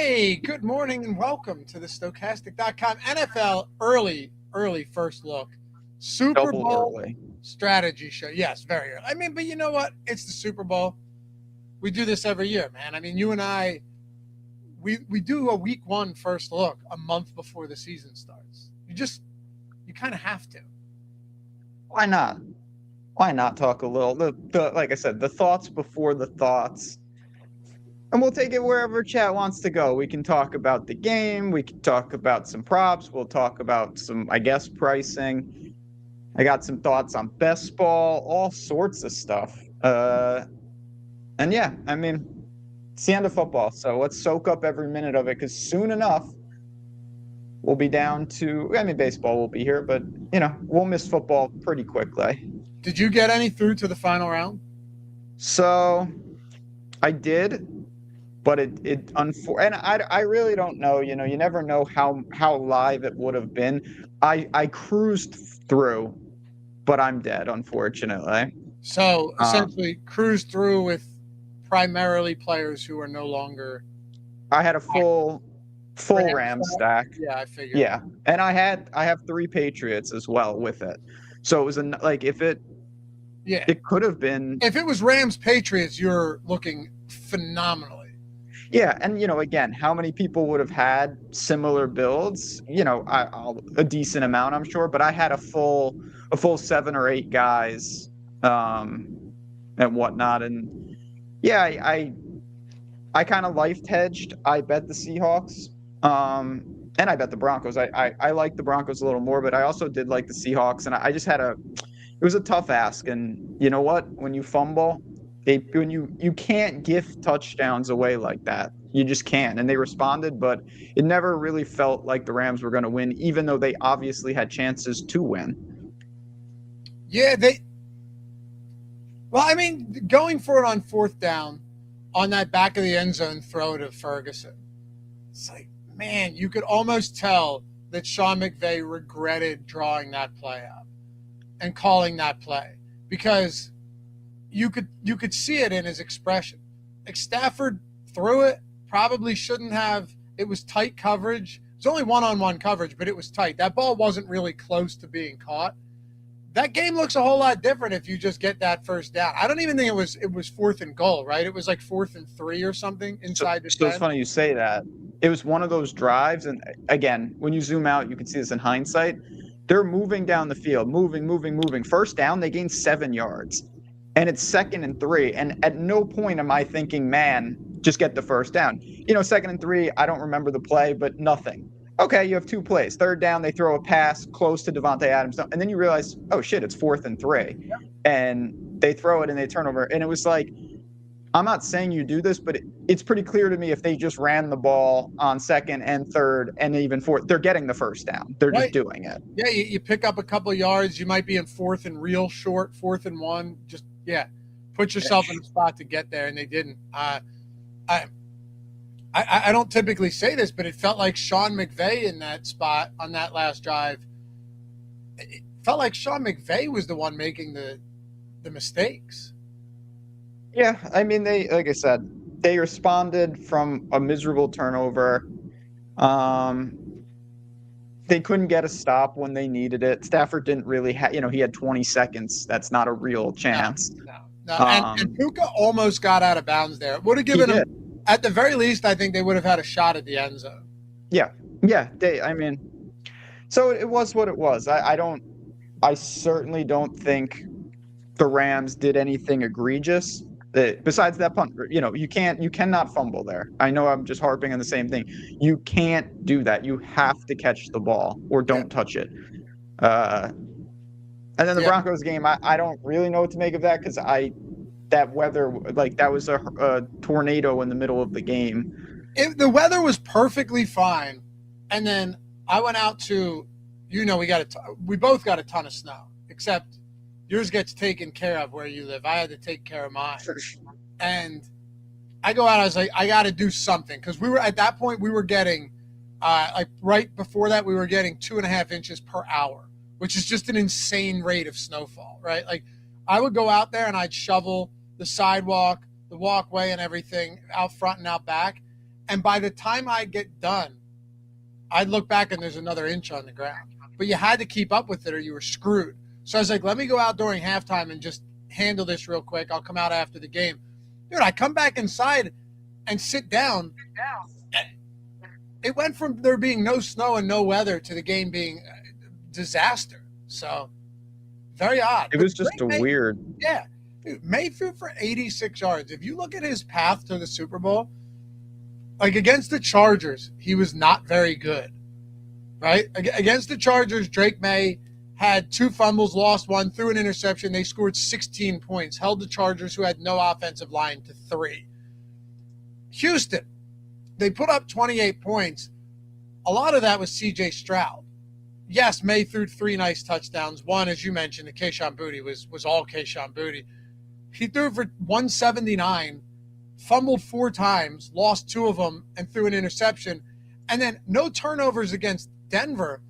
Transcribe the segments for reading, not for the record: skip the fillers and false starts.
Hey, good morning and welcome to the Stokastic.com NFL early first look. Super Double Bowl early. strategy show. Yes, very early. I mean, but you know what? It's the Super Bowl. We do this every year, man. I mean, you and I, we do a week one first look a month before the season starts. You kind of have to. Why not? Why not talk a little? Like I said, the thoughts before the thoughts. And we'll take it wherever chat wants to go. We can talk about the game. We can talk about some props. We'll talk about some, I guess, pricing. I got some thoughts on best ball, all sorts of stuff. And yeah, I mean, it's the end of football. So let's soak up every minute of it because soon enough, we'll be down to, I mean, baseball will be here, but, we'll miss football pretty quickly. Did you get any through to the final round? So I did, but and I really don't know. You never know how live it would have been. I cruised through, but I'm dead, unfortunately. So essentially, cruised through with primarily players who are no longer. I had a full Rams stack. Yeah, I figured. Yeah, and I have 3 Patriots as well with it. So it was it could have been. If it was Rams Patriots, you're looking phenomenally. Yeah, and again, how many people would have had similar builds? A decent amount, I'm sure, but I had a full 7 or 8 guys, and whatnot, and yeah, I kind of life hedged. I bet the Seahawks, and I bet the Broncos. I like the Broncos a little more, but I also did like the Seahawks, and I just had it was a tough ask, and you know what? When you fumble, when you can't give touchdowns away like that. You just can't. And they responded, but it never really felt like the Rams were going to win, even though they obviously had chances to win. Yeah, I mean, going for it on 4th down on that back of the end zone throw to Ferguson, it's like, man, you could almost tell that Sean McVay regretted drawing that play up and calling that play because you could see it in his expression. Like Stafford threw it, probably shouldn't have. It was tight coverage. It's only one-on-one coverage, but it was tight. That ball wasn't really close to being caught. That game looks a whole lot different if you just get that first down. I don't even think it was 4th and goal, right? It was like 4th and 3 or something inside the 10. So it's funny you say that. It was one of those drives, and again, when you zoom out, you can see this in hindsight. They're moving down the field, moving. First down, they gain 7 yards. And it's 2nd and 3. And at no point am I thinking, man, just get the first down. 2nd and 3, I don't remember the play, but nothing. Okay, you have 2 plays. 3rd down, they throw a pass close to Devontae Adams. And then you realize, oh, shit, it's 4th and 3. Yeah. And they throw it and they turn over. And it was like, I'm not saying you do this, but it's pretty clear to me if they just ran the ball on 2nd and 3rd and even 4th, they're getting the first down. They're just doing it. Yeah, you pick up a couple of yards. You might be in 4th and real short, 4th and 1. Just put yourself in a spot to get there, and they didn't. I don't typically say this, but it felt like Sean McVay in that spot on that last drive. It felt like Sean McVay was the one making the mistakes. Yeah, I mean, like I said, they responded from a miserable turnover. They couldn't get a stop when they needed it. Stafford didn't really have, he had 20 seconds. That's not a real chance. No. And Puka almost got out of bounds there. It would have given him, at the very least, I think they would have had a shot at the end zone. Yeah. So it was what it was. I certainly don't think the Rams did anything egregious. Besides that punt, you cannot fumble there. I know I'm just harping on the same thing. You can't do that. You have to catch the ball or don't touch it. And then the Broncos game, I don't really know what to make of that because that weather, like that was a tornado in the middle of the game. The weather was perfectly fine. And then I went out to, we both got a ton of snow, except yours gets taken care of where you live. I had to take care of mine. And I go out, I was like, I got to do something. Because at that point, we were getting, right before that, we were getting 2.5 inches per hour, which is just an insane rate of snowfall, right? Like, I would go out there and I'd shovel the sidewalk, the walkway and everything out front and out back. And by the time I get done, I'd look back and there's another inch on the ground. But you had to keep up with it or you were screwed. So I was like, let me go out during halftime and just handle this real quick. I'll come out after the game. Dude, I come back inside and sit down. It went from there being no snow and no weather to the game being a disaster. So very odd. It was just weird. Yeah. Dude, Mayfield for 86 yards. If you look at his path to the Super Bowl, like against the Chargers, he was not very good, right? Against the Chargers, Drake May had 2 fumbles, lost 1, threw an interception. They scored 16 points, held the Chargers, who had no offensive line, to 3. Houston, they put up 28 points. A lot of that was C.J. Stroud. Yes, May threw 3 nice touchdowns. One, as you mentioned, the Kayshon Boutte was all Kayshon Boutte. He threw for 179, fumbled 4 times, lost 2 of them, and threw an interception. And then no turnovers against Denver,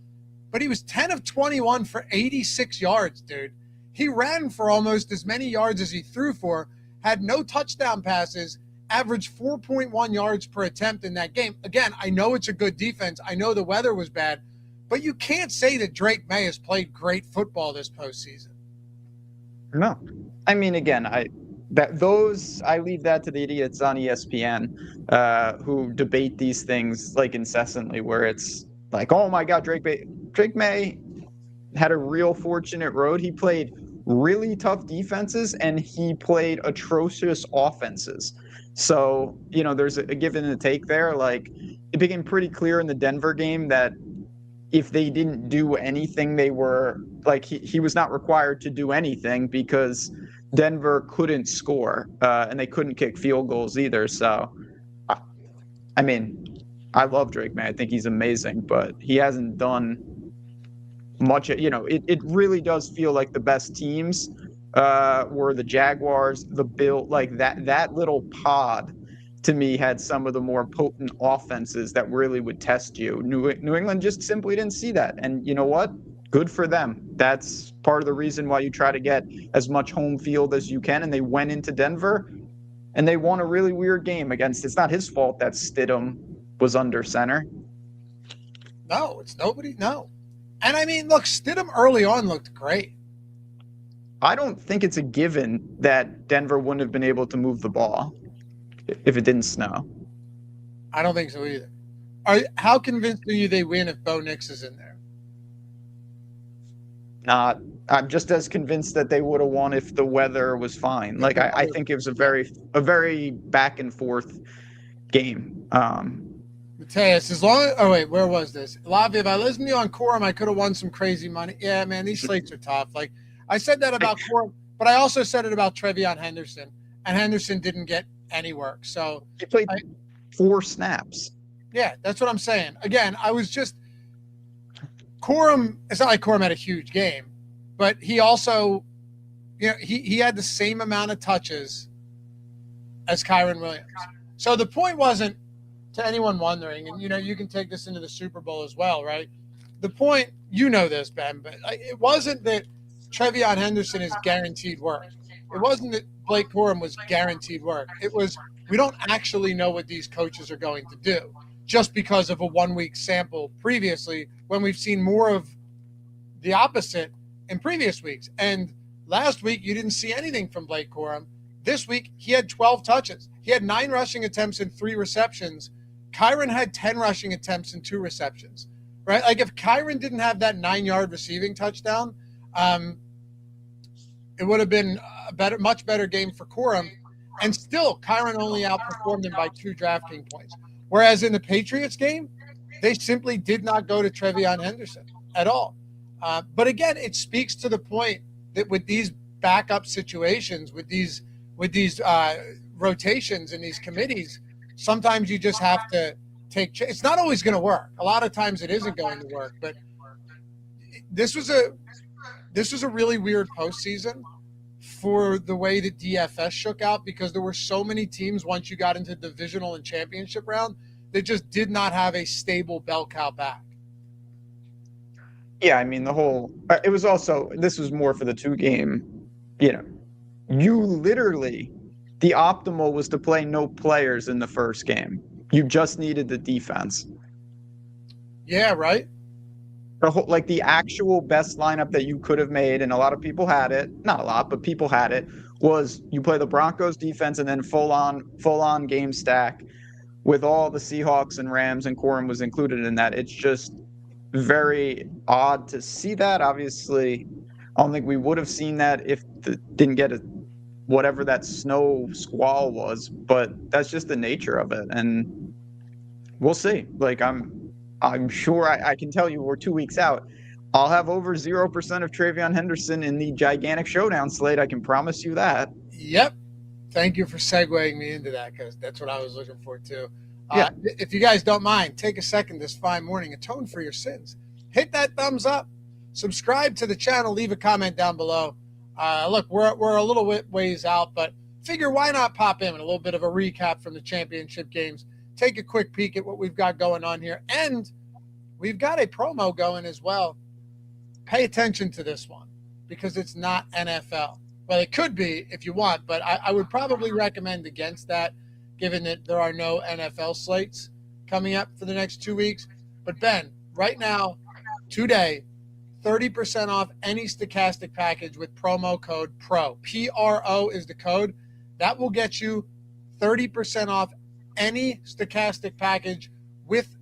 but he was 10 of 21 for 86 yards, dude. He ran for almost as many yards as he threw for, had no touchdown passes, averaged 4.1 yards per attempt in that game. Again, I know it's a good defense. I know the weather was bad, but you can't say that Drake May has played great football this postseason. No. I mean, again, I leave that to the idiots on ESPN who debate these things like incessantly, where it's like, oh my God, Drake May had a real fortunate road. He played really tough defenses and he played atrocious offenses. So, there's a give and a take there. Like, it became pretty clear in the Denver game that if they didn't do anything, they were like, he was not required to do anything because Denver couldn't score and they couldn't kick field goals either. So, I mean, I love Drake May. I think he's amazing, but he hasn't done much. It really does feel like the best teams were the Jaguars, the Bills. Like that little pod to me had some of the more potent offenses that really would test you. New England just simply didn't see that. And you know what? Good for them. That's part of the reason why you try to get as much home field as you can. And they went into Denver and they won a really weird game against, it's not his fault that Stidham was under center. No, it's nobody. No. And I mean, look, Stidham early on looked great. I don't think it's a given that Denver wouldn't have been able to move the ball if it didn't snow. I don't think so either. How convinced are you they win if Bo Nix is in there? I'm just as convinced that they would have won if the weather was fine. Like, I think it was a very back and forth game. Mateus, where was this? Lavi, if I listened to you on Quorum, I could have won some crazy money. Yeah, man, these slates are tough. Like, I said that about Quorum, but I also said it about Trevion Henderson, and Henderson didn't get any work. So he played 4 snaps. Yeah, that's what I'm saying. Again, I was just Quorum. It's not like Quorum had a huge game, but he also, he had the same amount of touches as Kyren Williams. So the point wasn't, to anyone wondering, and you can take this into the Super Bowl as well, right? The point, this, Ben, but it wasn't that Trevion Henderson is guaranteed work. It wasn't that Blake Corum was guaranteed work. It was, we don't actually know what these coaches are going to do just because of a 1-week sample previously, when we've seen more of the opposite in previous weeks. And last week, you didn't see anything from Blake Corum. This week, he had 12 touches. He had 9 rushing attempts and 3 receptions. Kyren had 10 rushing attempts and 2 receptions, right? Like, if Kyren didn't have that 9-yard receiving touchdown, it would have been a much better game for Corum. And still, Kyren only outperformed him by 2 DraftKings points. Whereas in the Patriots game, they simply did not go to Trevion Henderson at all. But again, it speaks to the point that with these backup situations, with these rotations and these committees, sometimes you just have to take. It's not always going to work. A lot of times it isn't going to work. But this was a really weird postseason for the way that DFS shook out, because there were so many teams once you got into the divisional and championship round that just did not have a stable bell cow back. Yeah, I mean, it was also, this was more for the 2-game, you literally, the optimal was to play no players in the first game. You just needed the defense. Yeah, right. Like the actual best lineup that you could have made, and a lot of people had it. Not a lot, but people had it. Was you play the Broncos defense and then full on game stack with all the Seahawks and Rams, and Corum was included in that. It's just very odd to see that. Obviously, I don't think we would have seen that if didn't get whatever that snow squall was, but that's just the nature of it, and we'll see. Like I'm sure I can tell you we're 2 weeks out. I'll have over 0% of Travion Henderson in the gigantic showdown slate. I can promise you that. Yep. Thank you for segueing me into that, because that's what I was looking for too. Yeah. If you guys don't mind, take a second this fine morning, atone for your sins. Hit that thumbs up, subscribe to the channel, leave a comment down below. Look, we're a little ways out, but figure why not pop in a little bit of a recap from the championship games. Take a quick peek at what we've got going on here. And we've got a promo going as well. Pay attention to this one because it's not NFL. Well, it could be if you want, but I would probably recommend against that, given that there are no NFL slates coming up for the next 2 weeks. But Ben, right now, today, 30% off any Stokastic package with promo code PRO. PRO is the code. That will get you 30% off any Stokastic package with,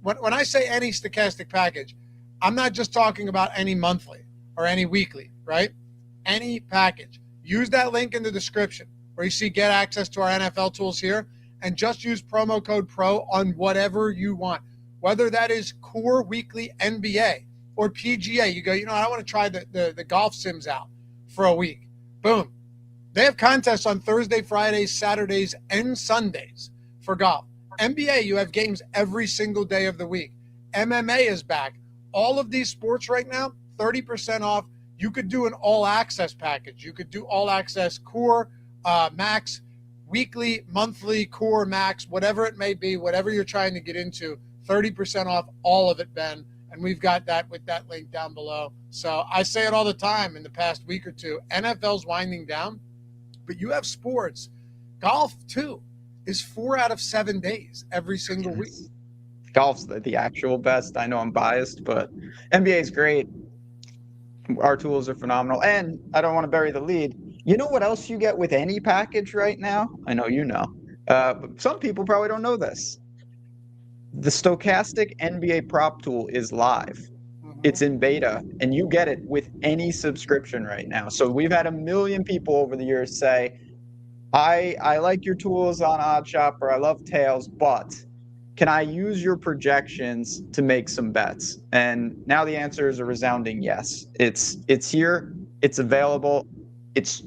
when I say any Stokastic package, I'm not just talking about any monthly or any weekly, right? Any package. Use that link in the description where you see get access to our NFL tools here, and just use promo code PRO on whatever you want, whether that is core weekly NBA or PGA. You go, I want to try the golf sims out for a week. Boom. They have contests on Thursday, Fridays, Saturdays, and Sundays for golf. NBA, you have games every single day of the week. MMA is back. All of these sports right now, 30% off. You could do an all-access package. You could do all-access core, max, weekly, monthly, core, max, whatever it may be, whatever you're trying to get into, 30% off all of it, Ben. And we've got that with that link down below. So I say it all the time in the past week or two. NFL's winding down, but you have sports. Golf, too, is 4 out of 7 days every single week. Golf's the actual best. I know I'm biased, but NBA is great. Our tools are phenomenal. And I don't want to bury the lead. You know what else you get with any package right now? I know you know. But some people probably don't know this. The Stokastic NBA prop tool is live. It's in beta, and you get it with any subscription right now. So we've had 1 million people over the years say, I like your tools on OddsShopper. I love tails, but can I use your projections to make some bets? And now the answer is a resounding yes. It's here. It's available. It's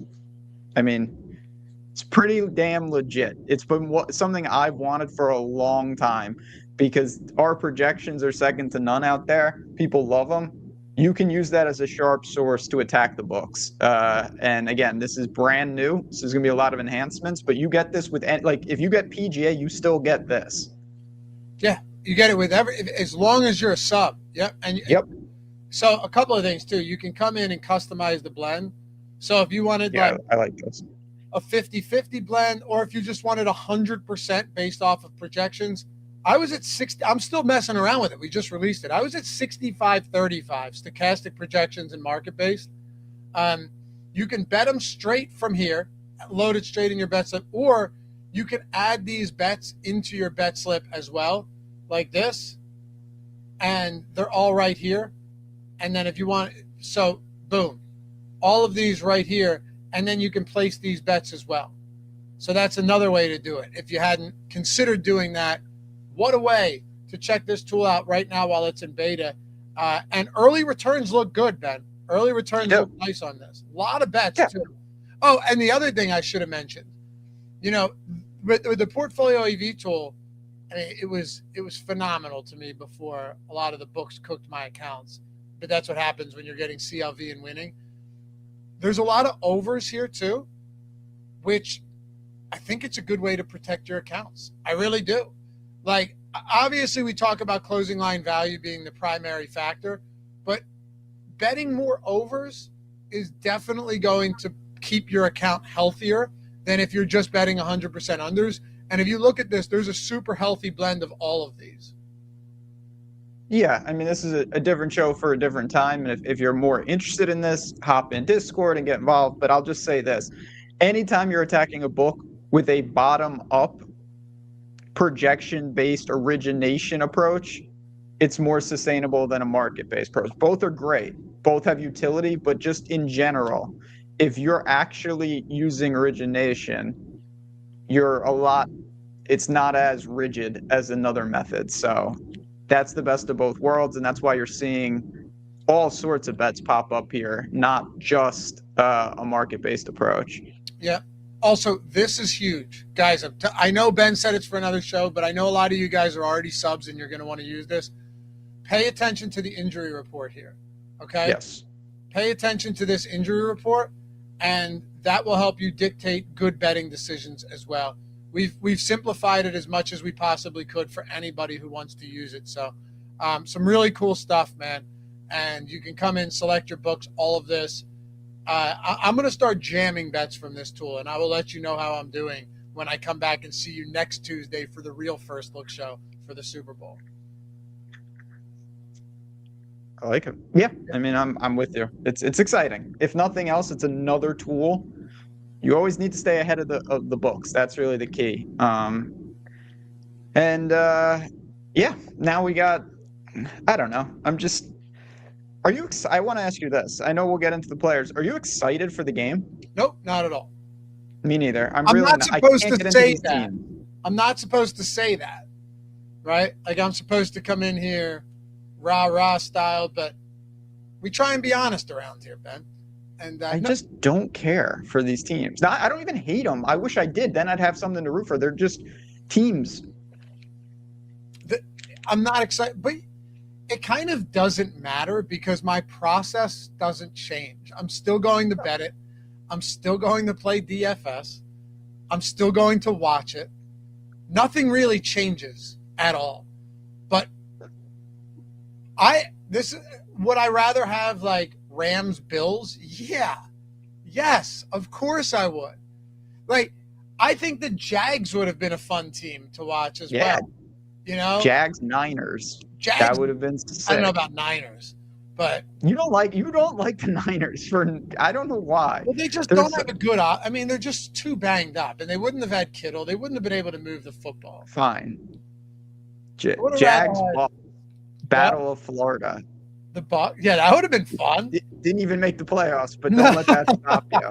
pretty damn legit. It's been something I've wanted for a long time because our projections are second to none out there. People love them. You can use that as a sharp source to attack the books. And again, this is brand new. So there's going to be a lot of enhancements, but you get this with, if you get PGA, you still get this. Yeah, you get it with as long as you're a sub. Yep. Yep. So a couple of things too. You can come in and customize the blend. So if you wanted I like this. A 50-50 blend, or if you just wanted 100% based off of projections, I was at 60. I'm still messing around with it. We just released it. I was at 65-35 Stokastic projections and market based. You can bet them straight from here, load it straight in your bet slip, or you can add these bets into your bet slip as well, like this, and they're all right here. And then if you want, so boom, all of these right here, and then you can place these bets as well. So that's another way to do it. If you hadn't considered doing that, what a way to check this tool out right now while it's in beta. And early returns look good, Ben. Early returns look nice on this. A lot of bets, too. Oh, and the other thing I should have mentioned, with the Portfolio EV tool, it was phenomenal to me before a lot of the books cooked my accounts. But that's what happens when you're getting CLV and winning. There's a lot of overs here, too, which I think it's a good way to protect your accounts. I really do. Like, obviously, we talk about closing line value being the primary factor, but betting more overs is definitely going to keep your account healthier than if you're just betting 100% unders. And if you look at this, there's a super healthy blend of all of these. Yeah, I mean, this is a different show for a different time. And if you're more interested in this, hop in Discord and get involved. But I'll just say this. Anytime you're attacking a book with a bottom-up projection-based origination approach, it's more sustainable than a market-based approach. Both are great. Both have utility. But just in general, if you're actually using origination, it's not as rigid as another method. So that's the best of both worlds, and that's why you're seeing all sorts of bets pop up here, not just a market-based approach. Yeah. Also, this is huge. Guys, I know Ben said it's for another show, but I know a lot of you guys are already subs and you're going to want to use this. Pay attention to the injury report here, okay? Yes. Pay attention to this injury report, and that will help you dictate good betting decisions as well. We've simplified it as much as we possibly could for anybody who wants to use it. So some really cool stuff, man. And you can come in, select your books, all of this. I'm going to start jamming bets from this tool, and I will let you know how I'm doing when I come back and see you next Tuesday for the real First Look show for the Super Bowl. I like it. Yeah, I mean, I'm with you. It's exciting. If nothing else, it's another tool. You always need to stay ahead of the books. That's really the key. Yeah, now we got, I don't know. I want to ask you this. I know we'll get into the players. Are you excited for the game? Nope, not at all. Me neither. I'm not supposed to say that. I'm not supposed to say that, right? Like I'm supposed to come in here rah-rah style, but we try and be honest around here, Ben. And I just don't care for these teams. I don't even hate them. I wish I did. Then I'd have something to root for. They're just teams. I'm not excited, but it kind of doesn't matter because my process doesn't change. I'm still going to bet it. I'm still going to play DFS. I'm still going to watch it. Nothing really changes at all. But would I rather have like Rams Bills? Yeah. Yes, of course I would. Like, I think the Jags would have been a fun team to watch as well. You know? Jags Niners. That would have been sick. I don't know about Niners, but you don't like the Niners I don't know why. Well, they just don't have a good I mean, they're just too banged up, and they wouldn't have had Kittle. They wouldn't have been able to move the football. Fine. Jags Battle of Florida. The Bucs, yeah, that would have been fun. Didn't even make the playoffs, but don't let that stop you.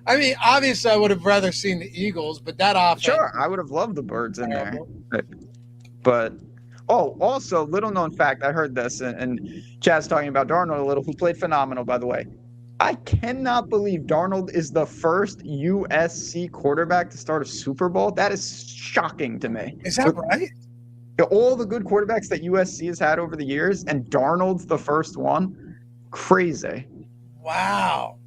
I mean, obviously, I would have rather seen the Eagles, but that offense. Sure, I would have loved the Birds in there. But also, little known fact, I heard this, and Chad's talking about Darnold a little, who played phenomenal, by the way. I cannot believe Darnold is the first USC quarterback to start a Super Bowl. That is shocking to me. Is that right? All the good quarterbacks that USC has had over the years, and Darnold's the first one. Crazy. Wow.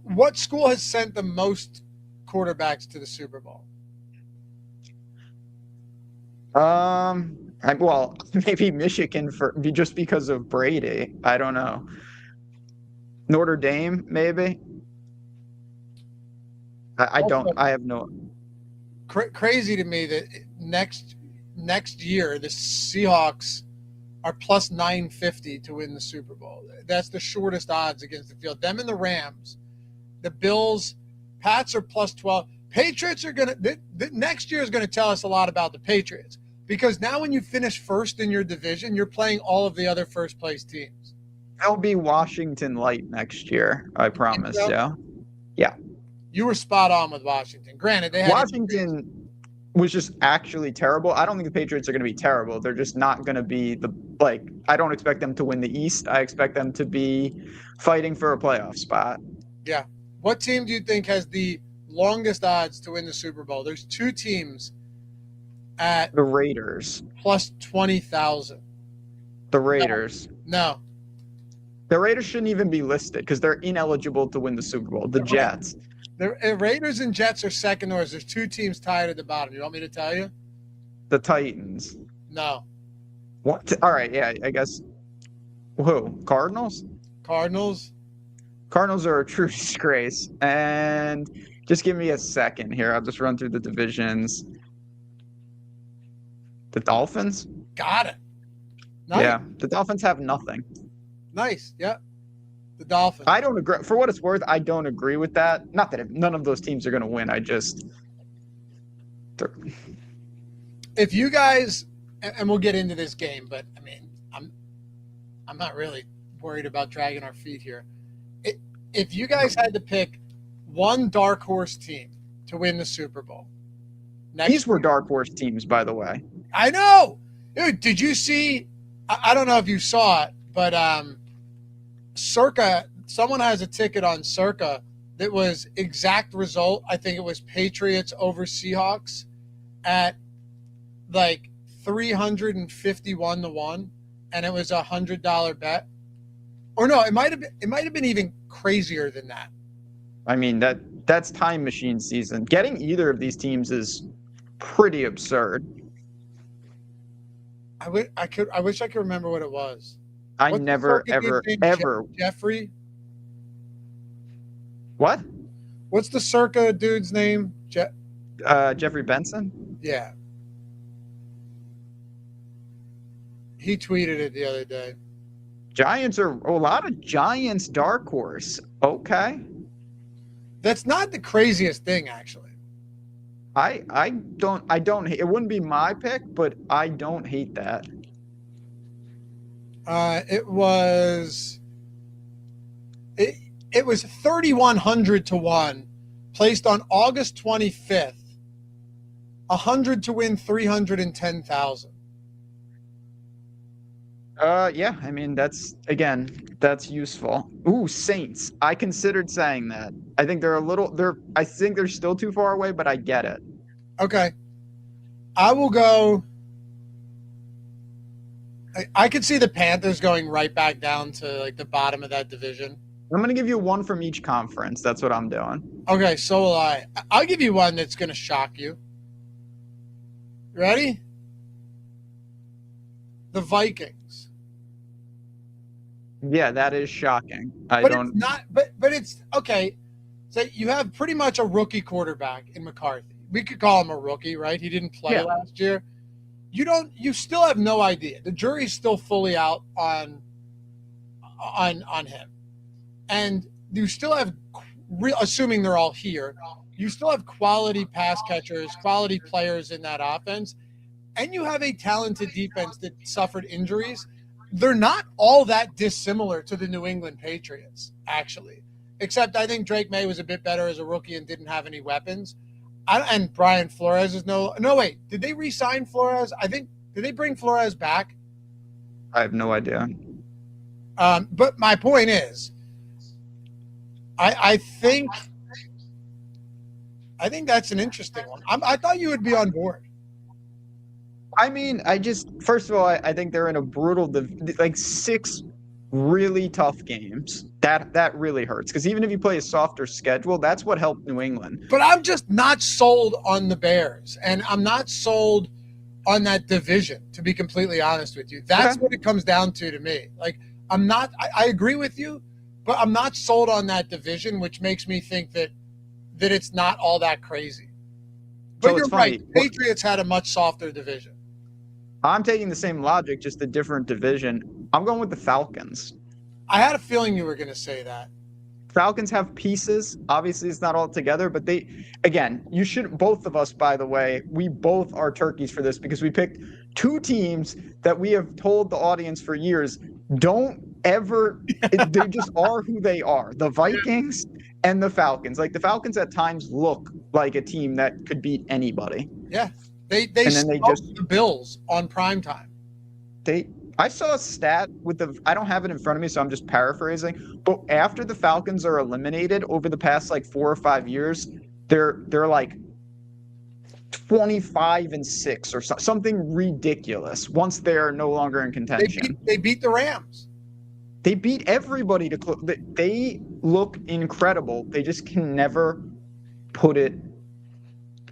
What school has sent the most quarterbacks to the Super Bowl? Maybe Michigan just because of Brady. I don't know. Notre Dame, maybe. I have no. Crazy to me that next year the Seahawks are plus 950 to win the Super Bowl. That's the shortest odds against the field. Them and the Rams. The Bills, Pats are plus 12. Patriots are going to – next year is going to tell us a lot about the Patriots because now when you finish first in your division, you're playing all of the other first-place teams. They'll be Washington light next year, I promise you. Yeah. You were spot on with Washington. Granted, they had Washington was just actually terrible. I don't think the Patriots are going to be terrible. They're just not going to be I don't expect them to win the East. I expect them to be fighting for a playoff spot. Yeah. What team do you think has the longest odds to win the Super Bowl? There's two teams at the Raiders plus 20,000. The Raiders. No. The Raiders shouldn't even be listed because they're ineligible to win the Super Bowl. The Jets. The Raiders and Jets are second orders. There's two teams tied at the bottom. You want me to tell you? The Titans. No. What? All right. Yeah, I guess. Who? Cardinals? Cardinals. Cardinals are a true disgrace. And just give me a second here. I'll just run through the divisions. The Dolphins? Got it. Nice. Yeah, the Dolphins have nothing. Nice. Yep. The Dolphins. I don't agree. For what it's worth, I don't agree with that. Not that none of those teams are going to win. If you guys, and we'll get into this game, but I mean, I'm not really worried about dragging our feet here. If you guys had to pick one dark horse team to win the Super Bowl, these were dark horse teams, by the way. I know. Dude, did you see? I don't know if you saw it, but Circa, someone has a ticket on Circa that was exact result. I think it was Patriots over Seahawks at like 351 to 1, and it was $100 bet. Or no, it might have been even crazier than that. I mean, that's time machine season. Getting either of these teams is pretty absurd. I wish I could remember what it was. I never, ever. Jeffrey? What? What's the Circa dude's name? Jeffrey Benson? Yeah. He tweeted it the other day. Giants are a lot of Giants dark horse. Okay. That's not the craziest thing, actually. I don't it wouldn't be my pick, but I don't hate that. It was 3,100 to 1, placed on August 25th. 100 to win 310,000. Yeah, I mean that's useful. Ooh, Saints. I considered saying that. I think I think they're still too far away, but I get it. Okay. I will go. I could see the Panthers going right back down to like the bottom of that division. I'm going to give you one from each conference. That's what I'm doing. Okay, so will I. I'll give you one that's going to shock you. Ready? The Vikings. Yeah, that is shocking. It's not. But it's okay. So you have pretty much a rookie quarterback in McCarthy. We could call him a rookie, right? He didn't play last year. You still have no idea. The jury's still fully out on him. And you still have, assuming they're all here, you still have quality pass catchers, quality players in that offense, and you have a talented defense that suffered injuries. They're not all that dissimilar to the New England Patriots, actually, except I think Drake May was a bit better as a rookie and didn't have any weapons. And Brian Flores is no wait. Did they re-sign Flores? Did they bring Flores back? I have no idea. But my point is, I think that's an interesting one. I thought you would be on board. I mean, first of all, I think they're in a brutal, like 6 really tough games. That really hurts because even if you play a softer schedule, that's what helped New England. But I'm just not sold on the Bears, and I'm not sold on that division, to be completely honest with you. That's what it comes down to me. Like, I'm not – I agree with you, but I'm not sold on that division, which makes me think that it's not all that crazy. But you're right. Patriots had a much softer division. I'm taking the same logic, just a different division. I'm going with the Falcons. I had a feeling you were going to say that. Falcons have pieces. Obviously, it's not all together, but both of us, by the way, we both are turkeys for this because we picked 2 teams that we have told the audience for years don't ever, they just are who they are. The Vikings and the Falcons. Like the Falcons at times look like a team that could beat anybody. Yeah. They smoked the Bills on primetime. I saw a stat I don't have it in front of me, so I'm just paraphrasing. But after the Falcons are eliminated over the past like 4 or 5 years, they're like 25-6 or something ridiculous. Once they're no longer in contention, they beat the Rams. They beat everybody they look incredible. They just can never put it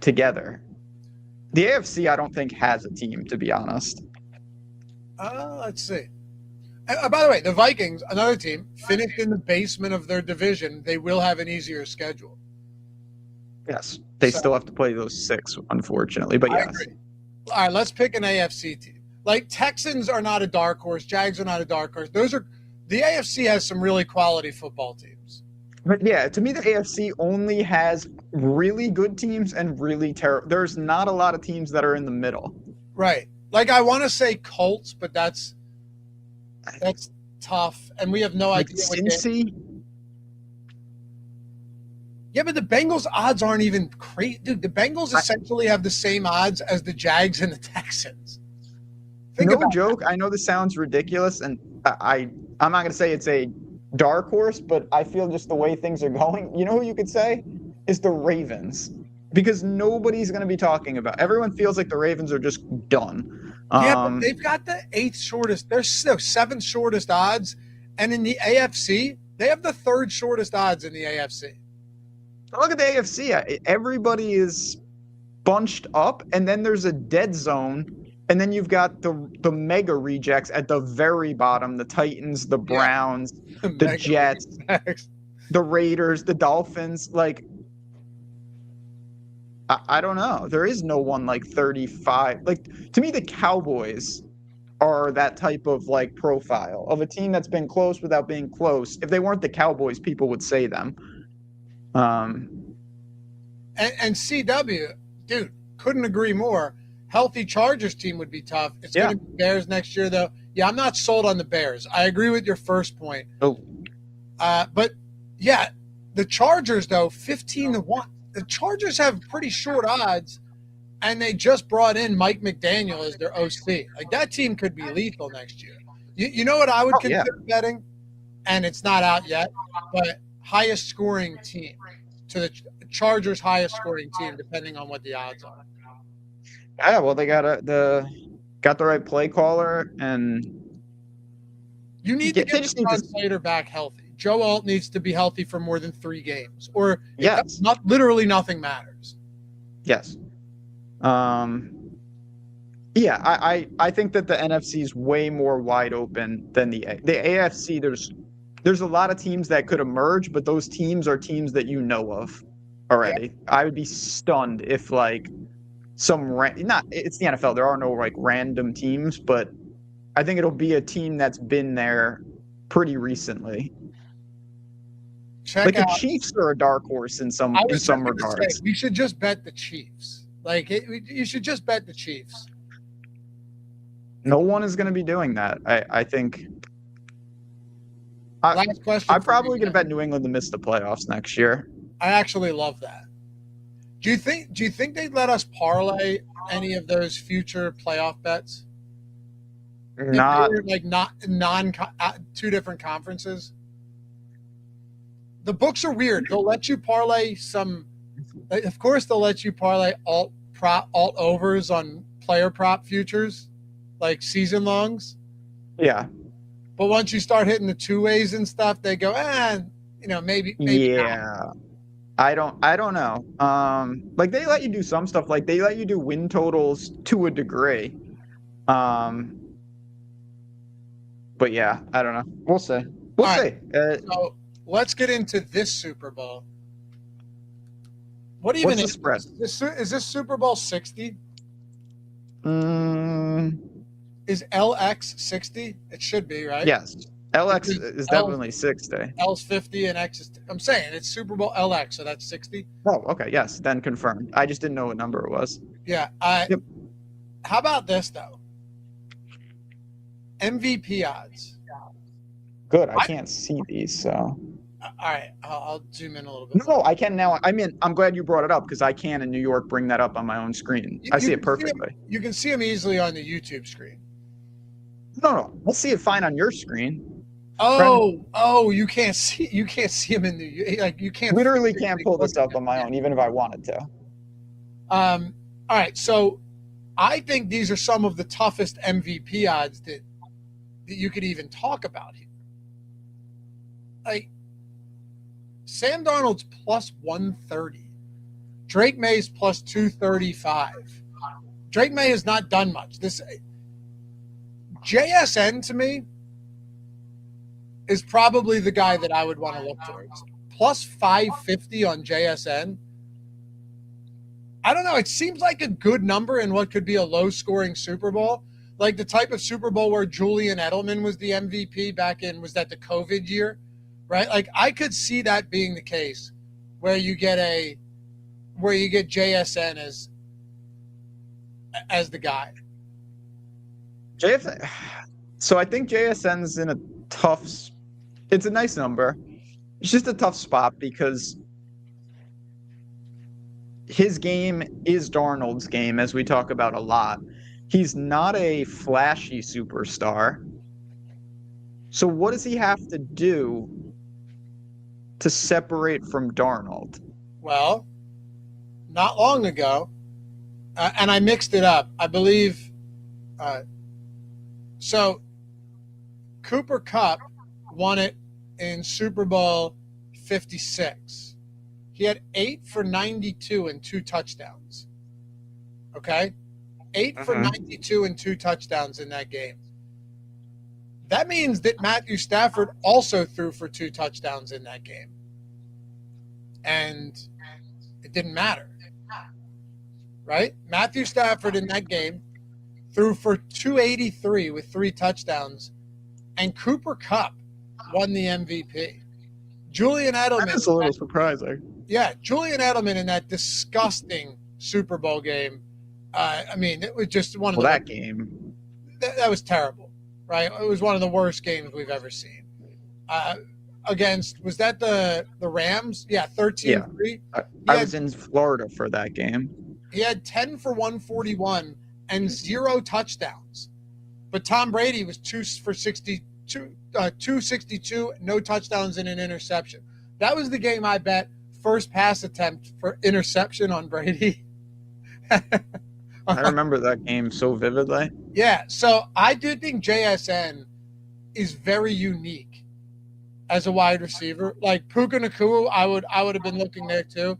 together. The AFC, I don't think, has a team, to be honest. Let's see. By the way, the Vikings, another team, finished in the basement of their division. They will have an easier schedule. Yes, they still have to play those 6, unfortunately, but I yes. agree. All right, let's pick an AFC team. Like Texans are not a dark horse. Jags are not a dark horse. The AFC has some really quality football teams. But yeah, to me, the AFC only has really good teams and really terrible. There's not a lot of teams that are in the middle. Right. Like I want to say Colts, but that's tough, and we have no idea. Cincy? Yeah, but the Bengals' odds aren't even crazy. Dude, the Bengals essentially have the same odds as the Jags and the Texans. No joke. I know this sounds ridiculous, and I'm not going to say it's a dark horse, but I feel just the way things are going. You know who you could say is the Ravens, because nobody's going to be talking about. Everyone feels like the Ravens are just done. Yeah, but they've got the 8th shortest. They're 7th shortest odds, and in the AFC, they have the 3rd shortest odds in the AFC. Look at the AFC. Everybody is bunched up, and then there's a dead zone, and then you've got the mega rejects at the very bottom: the Titans, the Browns, the Jets, the Raiders, the Dolphins. Like, I don't know. There is no one like 35. Like, to me, the Cowboys are that type of like profile of a team that's been close without being close. If they weren't the Cowboys, people would say them. And CW, dude, couldn't agree more. Healthy Chargers team would be tough. It's going to be Bears next year, though. Yeah, I'm not sold on the Bears. I agree with your first point. Oh. But, yeah, the Chargers, though, 15-1. The Chargers have pretty short odds, and they just brought in Mike McDaniel as their OC. Like, that team could be lethal next year. You know what I would consider betting? And it's not out yet, but highest scoring team to the Chargers' highest scoring team, depending on what the odds are. Yeah, well, they got the right play caller, and you need to get Sean Slater back healthy. Joe Alt needs to be healthy for more than 3 games, or not literally nothing matters. Yes. Yeah, I think that the NFC is way more wide open than the AFC. There's a lot of teams that could emerge, but those teams are teams that you know of already. Yeah. I would be stunned if like it's the NFL. There are no like random teams, but I think it'll be a team that's been there pretty recently. The Chiefs are a dark horse in some regards. We should just bet the Chiefs. You should just bet the Chiefs. No one is going to be doing that. I think. Last question. I'm probably going to bet New England to miss the playoffs next year. I actually love that. Do you think they'd let us parlay any of those future playoff bets? Not two different conferences. The books are weird. They'll let you parlay some. Of course, they'll let you parlay alt overs on player prop futures, like season longs. Yeah. But once you start hitting the 2-ways and stuff, they go, maybe. Yeah. Not. I don't know. Like they let you do some stuff. Like they let you do win totals to a degree. But yeah, I don't know. We'll see. We'll see. So let's get into this Super Bowl. What's the spread? Is this Super Bowl 60? Is LX 60? It should be, right? Yes. LX is definitely 60. L's 50 and X is. I'm saying it's Super Bowl LX, so that's 60. Oh, okay. Yes, then confirmed. I just didn't know what number it was. Yeah. Yep. How about this though? MVP odds. Good. I can't see these, so. All right, I'll zoom in a little bit. No, I can now. I mean, I'm glad you brought it up because I can in New York bring that up on my own screen. I see it perfectly. You can see them easily on the YouTube screen. No, I'll see it fine on your screen. You can't see them in the you can't. Literally can't pull this up on my own, even if I wanted to. All right, so I think these are some of the toughest MVP odds that you could even talk about here. Like Sam Darnold's plus 130, Drake May's plus 235. Drake May has not done much. This JSN to me is probably the guy that I would want to look towards. Plus 550 on JSN. I don't know. It seems like a good number in what could be a low-scoring Super Bowl, like the type of Super Bowl where Julian Edelman was the MVP back in, was that the COVID year, right? Like I could see that being the case, where you get JSN as the guy. JSN. So I think JSN's in a tough. It's a nice number. It's just a tough spot because his game is Darnold's game, as we talk about a lot. He's not a flashy superstar. So what does he have to do to separate from Darnold? Well, not long ago, and I mixed it up, I believe. So Cooper Kupp won it in Super Bowl 56. He had 8 for 92 and 2 touchdowns. Okay? 8 for 92 and 2 touchdowns in that game. That means that Matthew Stafford also threw for 2 touchdowns in that game. And it didn't matter. Right? Matthew Stafford in that game threw for 283 with 3 touchdowns, and Cooper Kupp won the MVP. Julian Edelman. That's a little surprising. Yeah, Julian Edelman in that disgusting Super Bowl game. I mean, it was just one of that game. That was terrible, right? It was one of the worst games we've ever seen. Against, was that the Rams? Yeah, 13-3. I was in Florida for that game. He had 10 for 141 and 0 touchdowns. But Tom Brady was 262, no touchdowns and an interception. That was the game I bet first pass attempt for interception on Brady. I remember that game so vividly. Yeah, so I do think JSN is very unique as a wide receiver. Like Puka Nacua, I would have been looking there too.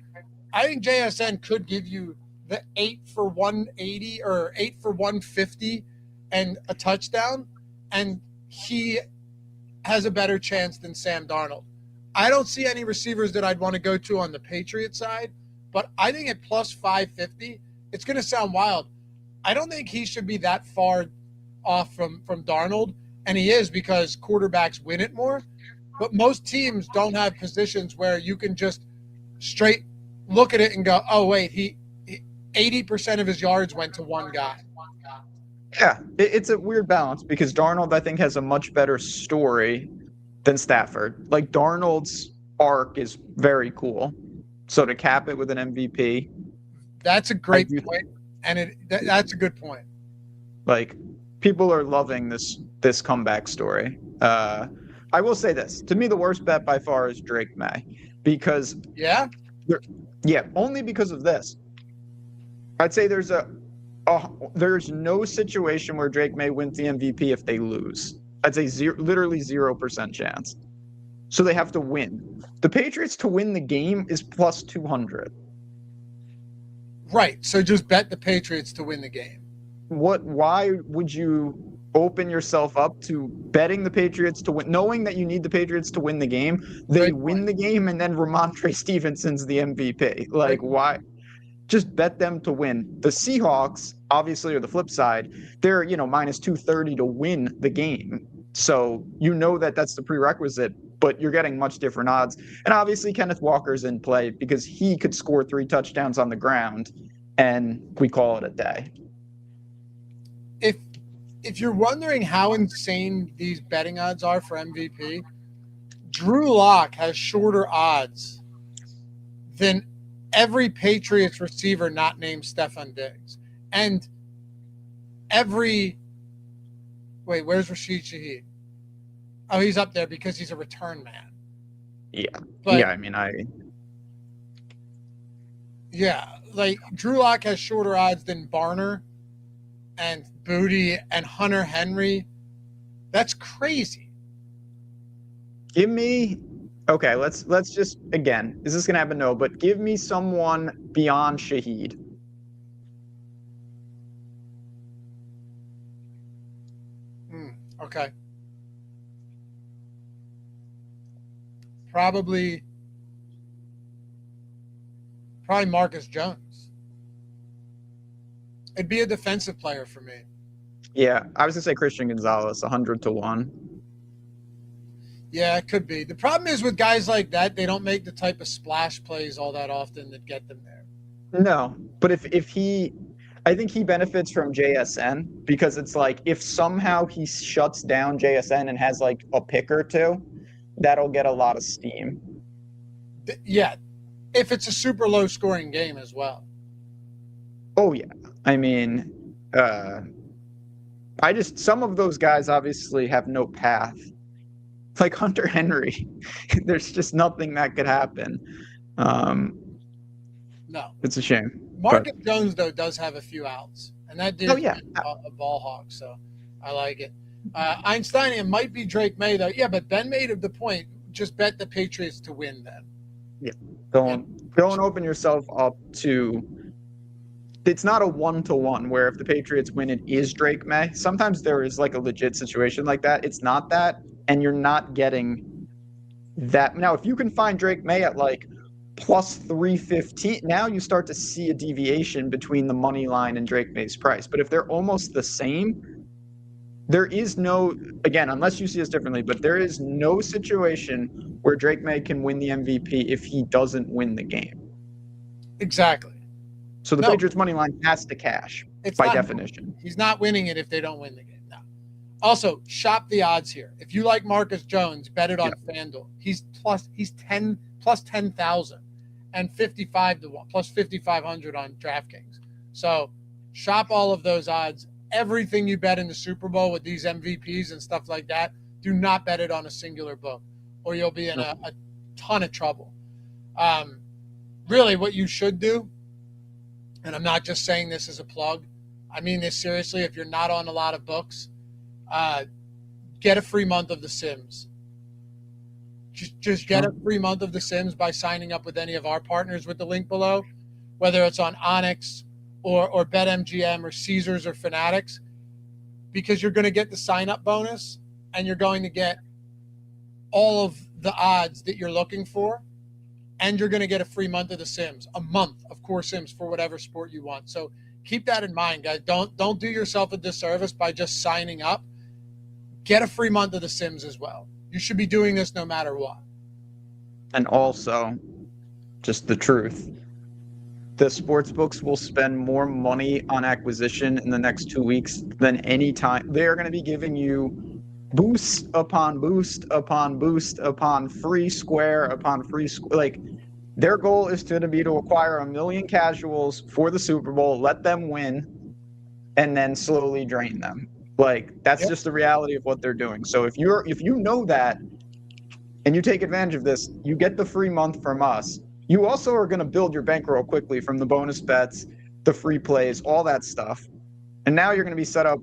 I think JSN could give you the 8 for 180 or 8 for 150 and a touchdown, and he has a better chance than Sam Darnold. I don't see any receivers that I'd want to go to on the Patriots side, but I think at plus 550, it's going to sound wild. I don't think he should be that far off from Darnold, and he is because quarterbacks win it more. But most teams don't have positions where you can just straight look at it and go, oh, wait, he 80% of his yards went to one guy. Yeah, it's a weird balance because Darnold, I think, has a much better story than Stafford. Like, Darnold's arc is very cool. So to cap it with an MVP. That's a great point, and that's a good point. Like, people are loving this comeback story. I will say this. To me, the worst bet by far is Drake May. Because only because of this. I'd say there's no situation where Drake May wins the MVP if they lose. I'd say literally 0% chance. So they have to win. The Patriots to win the game is plus 200. Right. So just bet the Patriots to win the game. Why would you open yourself up to betting the Patriots to win, knowing that you need the Patriots to win the game? They win the game, and then Ramondre Stevenson's the MVP. Like, why? Just bet them to win. The Seahawks, obviously, are the flip side. They're, minus 230 to win the game. So that's the prerequisite, but you're getting much different odds. And obviously, Kenneth Walker's in play because he could score 3 touchdowns on the ground, and we call it a day. If you're wondering how insane these betting odds are for MVP, Drew Lock has shorter odds than every Patriots receiver not named Stephon Diggs. And where's Rashid Shaheed? Oh, he's up there because he's a return man. Yeah. Yeah, like Drew Lock has shorter odds than Barner and Booty and Hunter Henry. That's crazy. Give me let's just, again, is this gonna happen? No, but give me someone beyond Shaheed. Okay. Probably Marcus Jones. It'd be a defensive player for me. Yeah, I was gonna say Christian Gonzalez, 100-1. Yeah, it could be. The problem is with guys like that, they don't make the type of splash plays all that often that get them there. No, but if he, I think he benefits from JSN because it's like if somehow he shuts down JSN and has like a pick or two, that'll get a lot of steam. Yeah, if it's a super low scoring game as well. Oh yeah, I mean, some of those guys obviously have no path. Like Hunter Henry, there's just nothing that could happen. No, it's a shame. Marcus Jones though does have a few outs, and that did a ball hawk, so I like it. Einstein, it might be Drake May though. Yeah, but Ben made the point. Just bet the Patriots to win then. Yeah, don't open yourself up to. It's not a 1-1 where if the Patriots win, it is Drake May. Sometimes there is like a legit situation like that. It's not that, and you're not getting that. Now, if you can find Drake May at like plus 315, now you start to see a deviation between the money line and Drake May's price. But if they're almost the same, there is no, again, unless you see us differently, but there is no situation where Drake May can win the MVP if he doesn't win the game. Exactly. So the Patriots money line has to cash by definition. He's not winning it if they don't win the game. No. Also, shop the odds here. If you like Marcus Jones, bet it on FanDuel. He's plus 10,000 and 55 to 1 plus 5,500 on DraftKings. So shop all of those odds. Everything you bet in the Super Bowl with these MVPs and stuff like that, do not bet it on a singular book, or you'll be in a ton of trouble. Really, what you should do, and I'm not just saying this as a plug, I mean this seriously, if you're not on a lot of books, get a free month of The Sims. Just get a free month of The Sims by signing up with any of our partners with the link below, whether it's on Onyx or BetMGM or Caesars or Fanatics, because you're going to get the sign-up bonus and you're going to get all of the odds that you're looking for, and you're going to get a free month of The Sims, a month of Core Sims for whatever sport you want. So keep that in mind, guys. Don't do yourself a disservice by just signing up. Get a free month of The Sims as well. You should be doing this no matter what. And also, just the truth, the sportsbooks will spend more money on acquisition in the next 2 weeks than any time. They are going to be giving you boost upon boost upon boost upon free square upon free square. Like, their goal is going to be to acquire 1 million casuals for the Super Bowl, let them win, and then slowly drain them. Like, that's just the reality of what they're doing. So if you know that and you take advantage of this, you get the free month from us. You also are going to build your bankroll quickly from the bonus bets, the free plays, all that stuff. And now you're going to be set up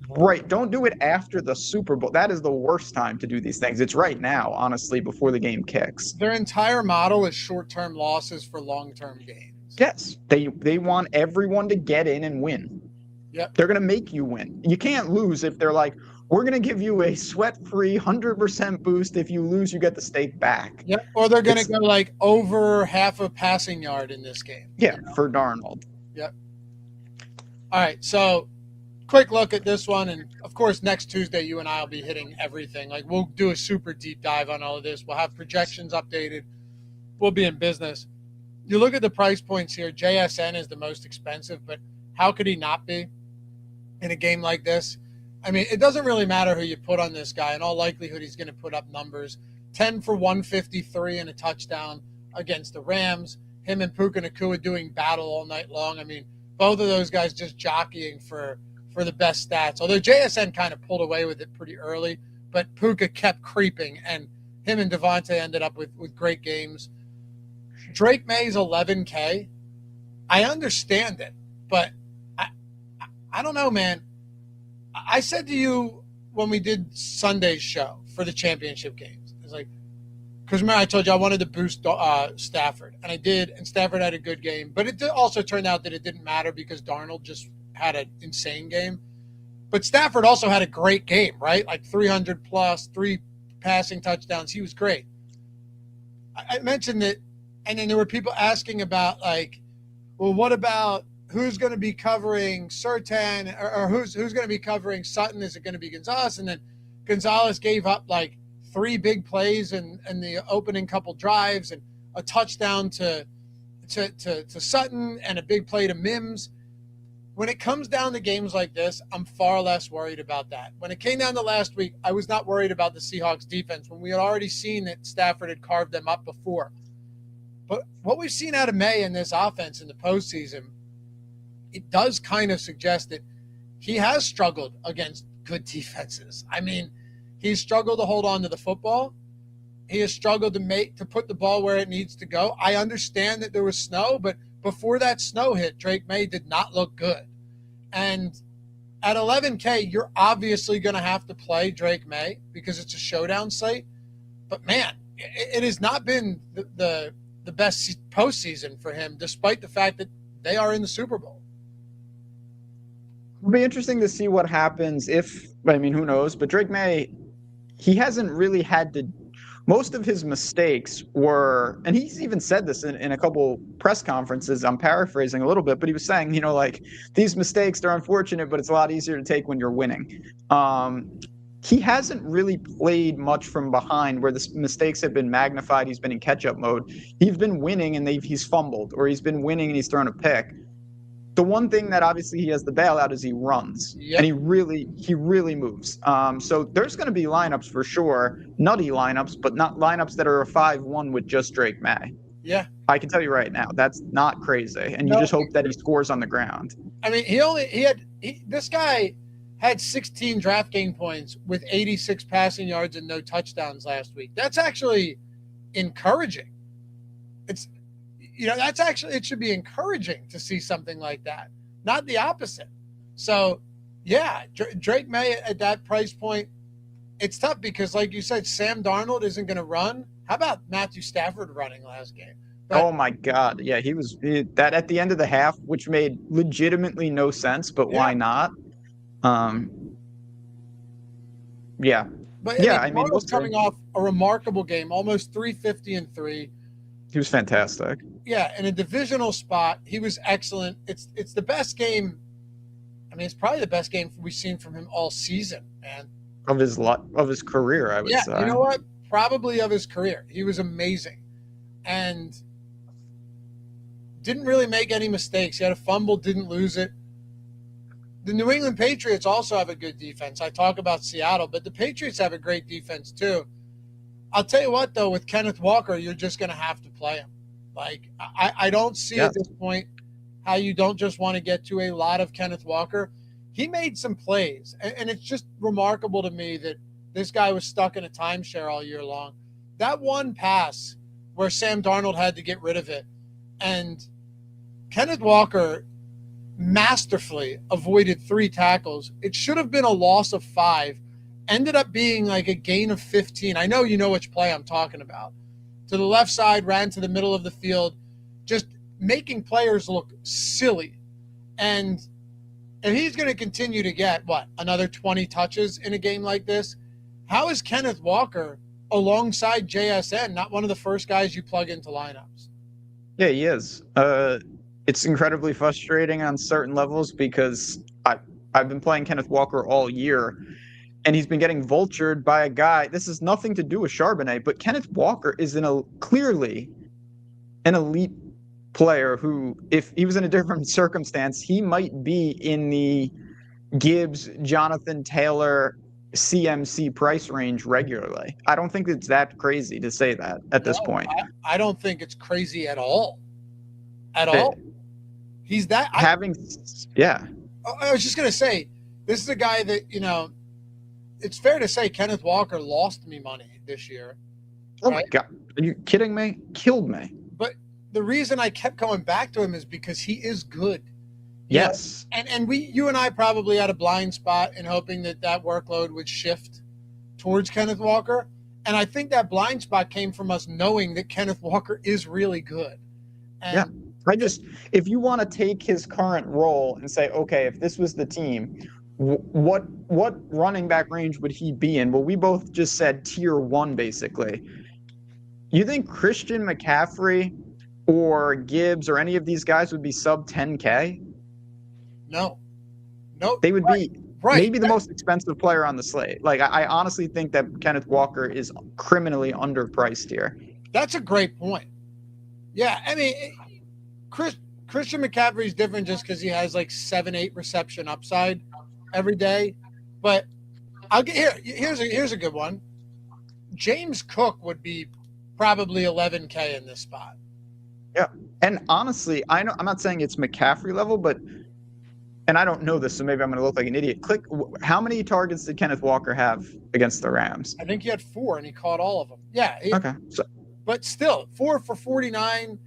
right. Don't do it after the Super Bowl. That is the worst time to do these things. It's right now, honestly, before the game kicks. Their entire model is short-term losses for long-term gains. Yes. They want everyone to get in and win. Yep. They're going to make you win. You can't lose if they're like, we're going to give you a sweat-free 100% boost. If you lose, you get the stake back. Yep. Or they're going to go like over half a passing yard in this game. Yeah, for Darnold. Yep. All right, so quick look at this one. And, of course, next Tuesday you and I will be hitting everything. Like, we'll do a super deep dive on all of this. We'll have projections updated. We'll be in business. You look at the price points here. JSN is the most expensive, but how could he not be in a game like this? I mean, it doesn't really matter who you put on this guy. In all likelihood, he's going to put up numbers. 10 for 153 and a touchdown against the Rams. Him and Puka Nacua doing battle all night long. I mean, both of those guys just jockeying for the best stats. Although JSN kind of pulled away with it pretty early, but Puka kept creeping, and him and Devontae ended up with great games. Drake May's 11K. I understand it, but I don't know, man. I said to you when we did Sunday's show for the championship games, it's like, because remember I told you I wanted to boost Stafford, and I did, and Stafford had a good game. But it also turned out that it didn't matter because Darnold just had an insane game. But Stafford also had a great game, right? Like 300 plus, 3 passing touchdowns. He was great. I mentioned that, and then there were people asking about like, well, what about who's going to be covering Surtain or who's going to be covering Sutton? Is it going to be Gonzalez? And then Gonzalez gave up like 3 big plays in the opening couple drives and a touchdown to Sutton and a big play to Mims. When it comes down to games like this, I'm far less worried about that. When it came down to last week, I was not worried about the Seahawks defense when we had already seen that Stafford had carved them up before. But what we've seen out of May in this offense in the postseason, it does kind of suggest that he has struggled against good defenses. I mean, he's struggled to hold on to the football. He has struggled to put the ball where it needs to go. I understand that there was snow, but before that snow hit, Drake May did not look good. And at 11K, you're obviously going to have to play Drake May because it's a showdown slate. But man, it has not been the best postseason for him, despite the fact that they are in the Super Bowl. It'll be interesting to see what happens who knows, but Drake May, he hasn't really had to. Most of his mistakes were, and he's even said this in a couple press conferences, I'm paraphrasing a little bit, but he was saying, like, these mistakes, they're unfortunate, but it's a lot easier to take when you're winning. He hasn't really played much from behind where the mistakes have been magnified. He's been in catch-up mode. He's been winning and he's fumbled, or he's been winning and he's thrown a pick. The one thing that obviously he has the bailout is he runs, and he really moves. So there's going to be lineups for sure, nutty lineups, but not lineups that are a 5-1 with just Drake May. Yeah, I can tell you right now, that's not crazy, and you just hope that he scores on the ground. I mean, this guy had 16 DraftKings points with 86 passing yards and no touchdowns last week. That's actually encouraging. It should be encouraging to see something like that, not the opposite. So, yeah, Drake May at that price point, it's tough because, like you said, Sam Darnold isn't going to run. How about Matthew Stafford running last game? Oh, my God. Yeah, that at the end of the half, which made legitimately no sense, but why not? Yeah. But yeah, I mean, he was coming off a remarkable game, almost 350-3. He was fantastic. Yeah, in a divisional spot, he was excellent. It's the best game. I mean, it's probably the best game we've seen from him all season, man. Of his career, I would say. Yeah, you know what? Probably of his career. He was amazing, and didn't really make any mistakes. He had a fumble, didn't lose it. The New England Patriots also have a good defense. I talk about Seattle, but the Patriots have a great defense too. I'll tell you what, though, with Kenneth Walker, you're just going to have to play him. Like, I don't see at this point how you don't just want to get to a lot of Kenneth Walker. He made some plays, and it's just remarkable to me that this guy was stuck in a timeshare all year long. That one pass where Sam Darnold had to get rid of it, and Kenneth Walker masterfully avoided 3 tackles. It should have been a loss of 5. Ended up being like a gain of 15. I know you know which play I'm talking about. To the left side, ran to the middle of the field, just making players look silly. And if he's going to continue to get, another 20 touches in a game like this, how is Kenneth Walker alongside JSN not one of the first guys you plug into lineups? Yeah, he is. It's incredibly frustrating on certain levels because I've been playing Kenneth Walker all year, and he's been getting vultured by a guy. This has nothing to do with Charbonnet, but Kenneth Walker is clearly an elite player who, if he was in a different circumstance, he might be in the Gibbs, Jonathan Taylor, CMC price range regularly. I don't think it's that crazy to say that at this point. I don't think it's crazy at all. At all. He's that. I was just going to say, this is a guy that, it's fair to say Kenneth Walker lost me money this year. Oh, right? My God. Are you kidding me? Killed me. But the reason I kept going back to him is because he is good. Yes. And you and I probably had a blind spot in hoping that workload would shift towards Kenneth Walker. And I think that blind spot came from us knowing that Kenneth Walker is really good. And if you want to take his current role and say, okay, if this was the team, what running back range would he be in? Well, we both just said tier 1, basically. You think Christian McCaffrey or Gibbs or any of these guys would be sub 10K? No. No. They would be Right. maybe the most expensive player on the slate. Like, I honestly think that Kenneth Walker is criminally underpriced here. That's a great point. Yeah, I mean, Christian McCaffrey is different just because he has like 7-8 reception upside every day. But I'll get here's a good one. James Cook would be probably 11K in this spot. Yeah, and honestly, I'm not saying it's McCaffrey level, but and I don't know this, so maybe I'm going to look like an idiot. How many targets did Kenneth Walker have against the Rams? I think he had 4, and he caught all of them. Yeah. Okay. But still, 4 for 49.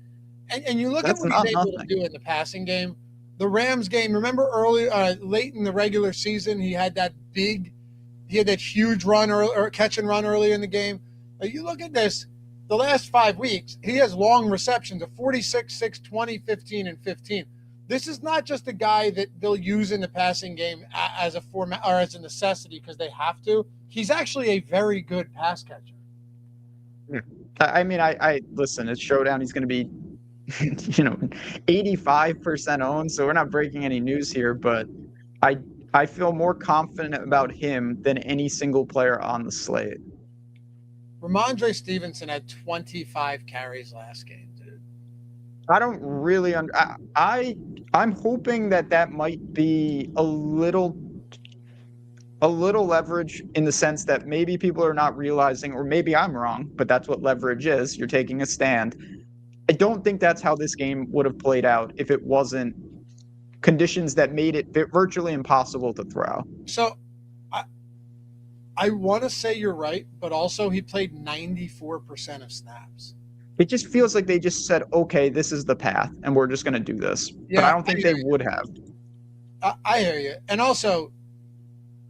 And you look at what he's able to do in the passing game. The Rams game, remember late in the regular season, he had that huge run or catch and run early in the game. You look at this, the last 5 weeks, he has long receptions of 46, 6, 20, 15, and 15. This is not just a guy that they'll use in the passing game as a format or as a necessity because they have to. He's actually a very good pass catcher. I mean, I listen, it's Showdown. He's going to be, 85% owned. So we're not breaking any news here, but I feel more confident about him than any single player on the slate. Ramondre Stevenson had 25 carries last game, dude. I don't really I'm hoping that might be a little leverage in the sense that maybe people are not realizing, or maybe I'm wrong, but that's what leverage is. You're taking a stand. I don't think that's how this game would have played out if it wasn't conditions that made it virtually impossible to throw. So I want to say you're right, but also he played 94% of snaps. It just feels like they just said, okay, this is the path, and we're just going to do this. Yeah, but I don't think they would have. I hear you. And also,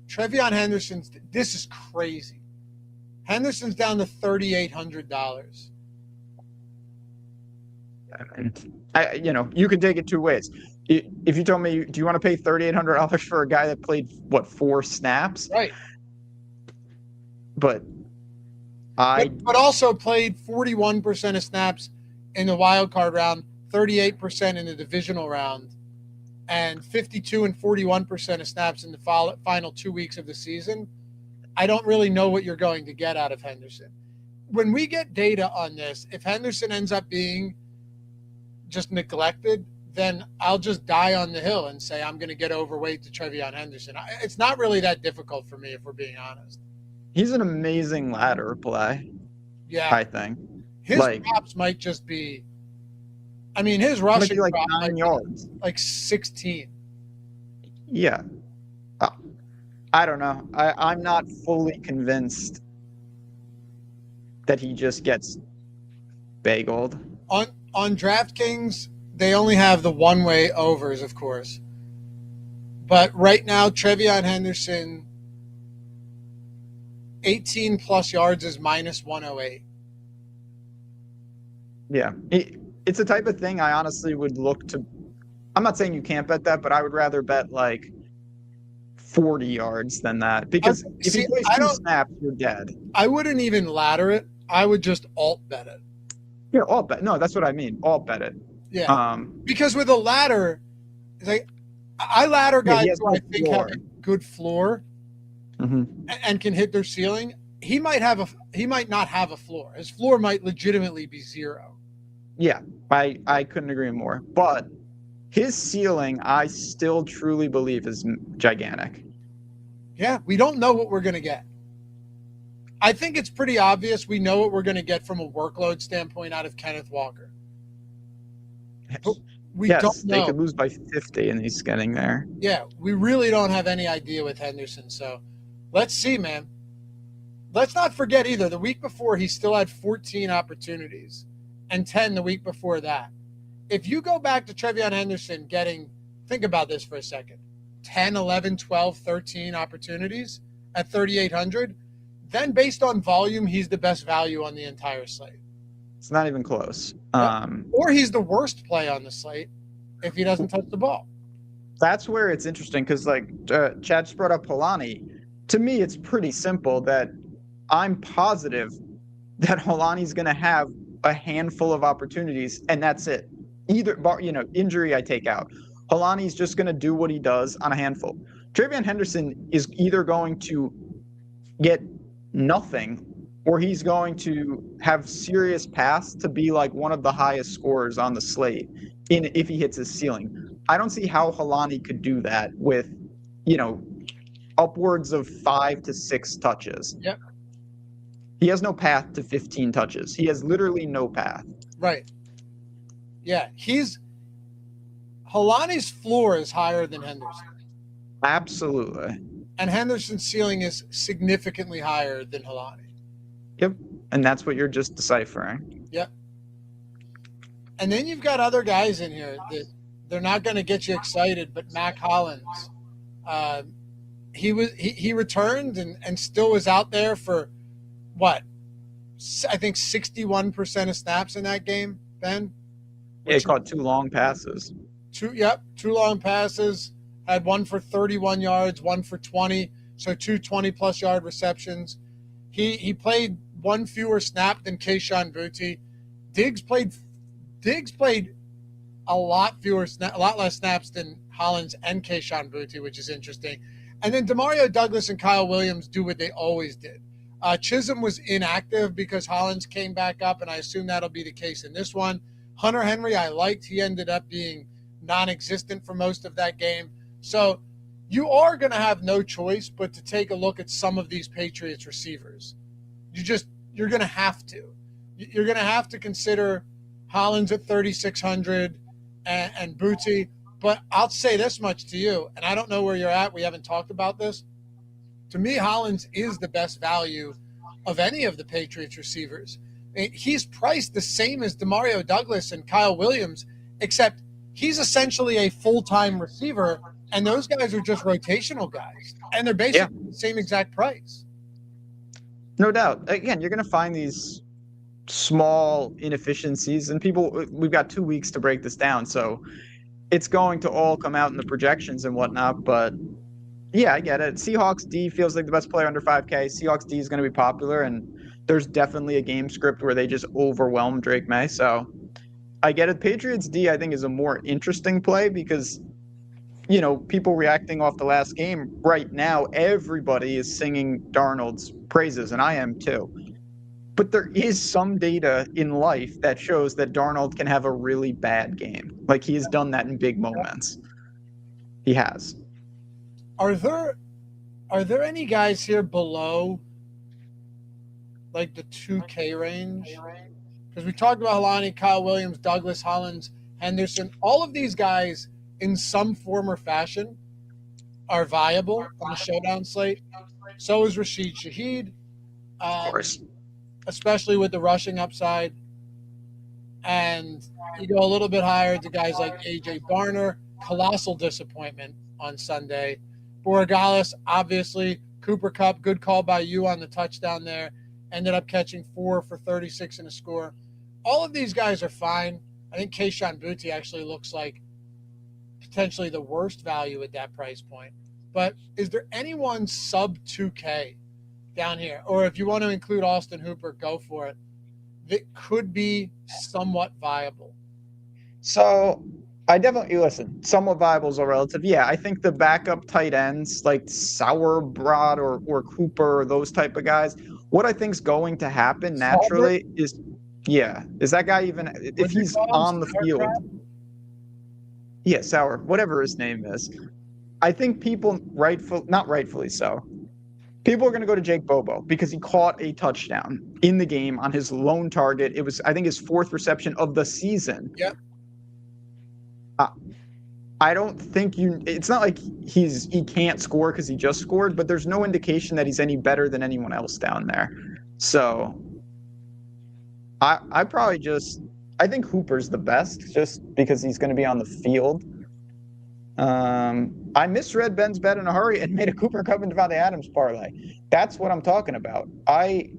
Trevion Henderson's, this is crazy. Henderson's down to $3,800. You can take it two ways. If you told me, do you want to pay $3,800 for a guy that played, 4 snaps? Right. But also played 41% of snaps in the wild card round, 38% in the divisional round, and 52 and 41% of snaps in the final 2 weeks of the season. I don't really know what you're going to get out of Henderson. When we get data on this, if Henderson ends up being just neglected, then I'll just die on the hill and say I'm going to get overweight to Trevion Henderson. It's not really that difficult for me, if we're being honest. He's an amazing ladder play. Yeah. I think. His props might just be – I mean, his rushing like prop 9 yards. Like 16. Yeah. I don't know. I'm not fully convinced that he just gets bageled. On DraftKings, they only have the one-way overs, of course. But right now, Trevion Henderson, 18-plus yards is minus 108. Yeah. It's the type of thing I honestly would look to – I'm not saying you can't bet that, but I would rather bet like 40 yards than that. Because if he plays 2 snaps, you're dead. I wouldn't even ladder it. I would just alt bet it. Yeah, alt bet. No, that's what I mean. Alt bet it. Yeah. Because with a ladder, it's like I ladder guys who I think have a good floor and can hit their ceiling. He might not have a floor. His floor might legitimately be 0. Yeah, I couldn't agree more. But his ceiling, I still truly believe, is gigantic. Yeah, we don't know what we're going to get. I think it's pretty obvious we know what we're going to get from a workload standpoint out of Kenneth Walker. We don't know. They could lose by 50 and he's getting there. Yeah, we really don't have any idea with Henderson. So let's see, man. Let's not forget either, the week before he still had 14 opportunities and 10 the week before that. If you go back to Trevion Henderson think about this for a second, 10, 11, 12, 13 opportunities at 3,800, then based on volume, he's the best value on the entire slate. It's not even close. Or he's the worst play on the slate if he doesn't touch the ball. That's where it's interesting because, Chad just brought up Polanyi. To me, it's pretty simple that I'm positive that Holani's going to have a handful of opportunities, and that's it. Either, injury I take out. Holani's just going to do what he does on a handful. Travion Henderson is either going to get nothing or he's going to have serious paths to be like one of the highest scorers on the slate if he hits his ceiling. I don't see how Holani could do that with, upwards of 5 to 6 touches. Yep. He has no path to 15 touches. He has literally no path. Right. Yeah, Holani's floor is higher than Henderson. Absolutely. And Henderson's ceiling is significantly higher than Holani. Yep. And that's what you're just deciphering. Yep. And then you've got other guys in here that they're not going to get you excited, but Mac Hollins. He returned and still was out there for what? I think 61% of snaps in that game, Ben. Yeah, he caught 2 long passes. Two long passes. Had one for 31 yards, one for 20, so 2 20-plus yard receptions. He played one fewer snap than Kayshon Boutte. Diggs played a lot less snaps than Hollins and Kayshon Boutte, which is interesting. And then Demario Douglas and Kyle Williams do what they always did. Chisholm was inactive because Hollins came back up, and I assume that'll be the case in this one. Hunter Henry I liked. He ended up being non-existent for most of that game. So you are going to have no choice but to take a look at some of these Patriots receivers. You're going to have to. You're going to have to consider Hollins at 3,600 and Boutte. But I'll say this much to you, and I don't know where you're at. We haven't talked about this. To me, Hollins is the best value of any of the Patriots receivers. He's priced the same as Demario Douglas and Kyle Williams, except he's essentially a full-time receiver, and those guys are just rotational guys, and they're basically the same exact price. No doubt. Again, you're going to find these small inefficiencies, and we've got 2 weeks to break this down, so it's going to all come out in the projections and whatnot, but yeah, I get it. Seahawks D feels like the best player under 5K. Seahawks D is going to be popular, and there's definitely a game script where they just overwhelm Drake May, so I get it. Patriots D, I think, is a more interesting play because, people reacting off the last game right now, everybody is singing Darnold's praises, and I am too. But there is some data in life that shows that Darnold can have a really bad game. Like, he has done that in big moments. He has. Are there any guys here below, like, the 2K range? Because we talked about Holani, Kyle Williams, Douglas, Hollins, Henderson. All of these guys, in some form or fashion, are viable on the Showdown slate. So is Rashid Shaheed. Of course. Especially with the rushing upside. And you go a little bit higher to guys like A.J. Barner. Colossal disappointment on Sunday. Borregales, obviously. Cooper Kupp, good call by you on the touchdown there. Ended up catching 4 for 36 in a score. All of these guys are fine. I think Kayshon Boutte actually looks like potentially the worst value at that price point. But is there anyone sub 2K down here? Or if you want to include Austin Hooper, go for it. That could be somewhat viable. So I definitely, listen, somewhat viable is all relative. Yeah, I think the backup tight ends like Sauerbrot or Cooper or those type of guys, what I think is going to happen naturally is that guy even, if he's on the field. Yeah, Sauer, whatever his name is. I think people not rightfully so. People are going to go to Jake Bobo because he caught a touchdown in the game on his lone target. It was, I think, his 4th reception of the season. Yep. I don't think it's not like he can't score because he just scored, but there's no indication that he's any better than anyone else down there. So I think Hooper's the best just because he's going to be on the field. I misread Ben's bet in a hurry and made a Cooper Kupp and Devontae Adams parlay. That's what I'm talking about. I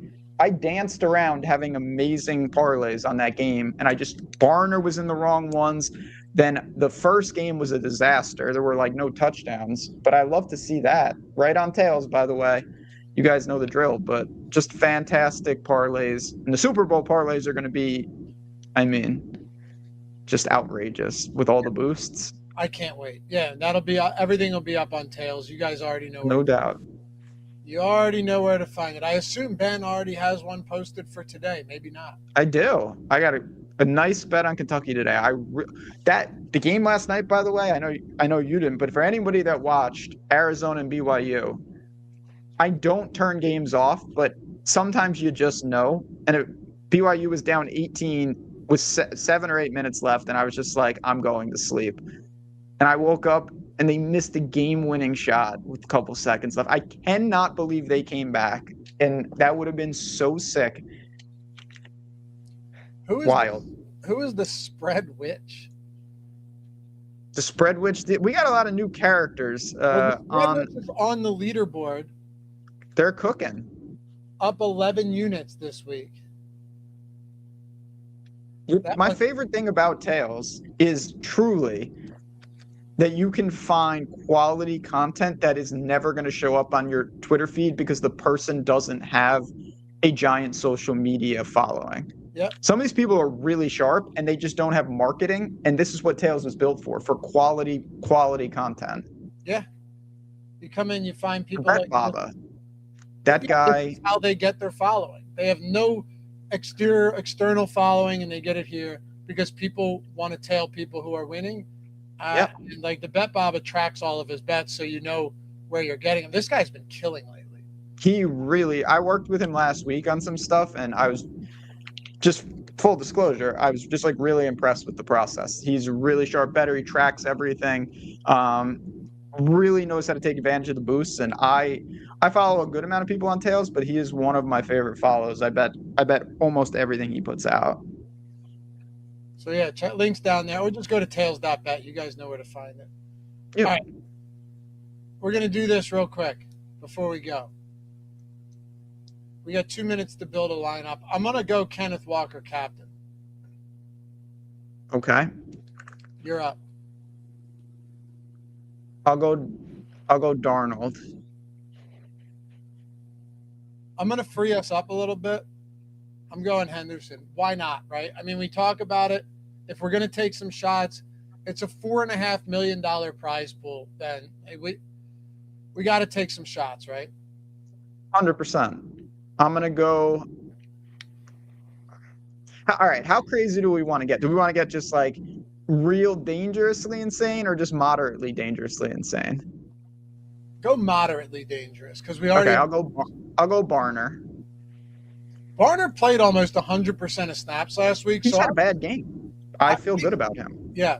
danced around having amazing parlays on that game, and Barner was in the wrong ones. Then the first game was a disaster. There were no touchdowns, but I love to see that. Right on tails, by the way. You guys know the drill, but just fantastic parlays. And the Super Bowl parlays are going to be, I mean, just outrageous with all the boosts. I can't wait. Yeah, that'll be everything will be up on Tails. You guys already know No doubt. You already know where to find it. I assume Ben already has one posted for today. Maybe not. I do. I got a nice bet on Kentucky today. The game last night, by the way, I know you didn't, but for anybody that watched Arizona and BYU, I don't turn games off, but sometimes you just know. And BYU was down 18 with 7 or 8 minutes left, and I was just like, I'm going to sleep. And I woke up and they missed a game-winning shot with a couple seconds left. I cannot believe they came back, and that would have been so sick. Wild. Who is the spread witch? The spread witch. We got a lot of new characters on the leaderboard. They're cooking. Up 11 units this week. My favorite thing about Tails is truly that you can find quality content that is never going to show up on your Twitter feed because the person doesn't have a giant social media following. Yep. Some of these people are really sharp and they just don't have marketing, and this is what Tails was built for quality content. Yeah. You come in, you find people like Baba. That guy. This is how they get their following. They have no external following, and they get it here because people want to tail people who are winning. And like the Bet Baba tracks all of his bets, so you know where you're getting him. This guy's been killing lately. I worked with him last week on some stuff, and I was just full disclosure, I was just like really impressed with the process. He's a really sharp bettor. He tracks everything. Really knows how to take advantage of the boosts. And I follow a good amount of people on Tails, but he is one of my favorite follows. I bet almost everything he puts out. So yeah, links down there, or just go to tails.bet. You guys know where to find it. Yep. All right. We're going to do this real quick before we go. We got 2 minutes to build a lineup. I'm going to go Kenneth Walker captain. Okay. You're up. I'll go Darnold. I'm going to free us up a little bit. I'm going Henderson. Why not, right? I mean, we talk about it. If we're going to take some shots, it's a $4.5 million prize pool. Then we got to take some shots, right? 100%. I'm going to go. All right. How crazy do we want to get? Do we want to get just like real dangerously insane or just moderately dangerously insane? Go moderately dangerous because we already. Okay, I'll go Barner. Barner played almost 100% of snaps last week. He's had a bad game. I feel good about him. Yeah.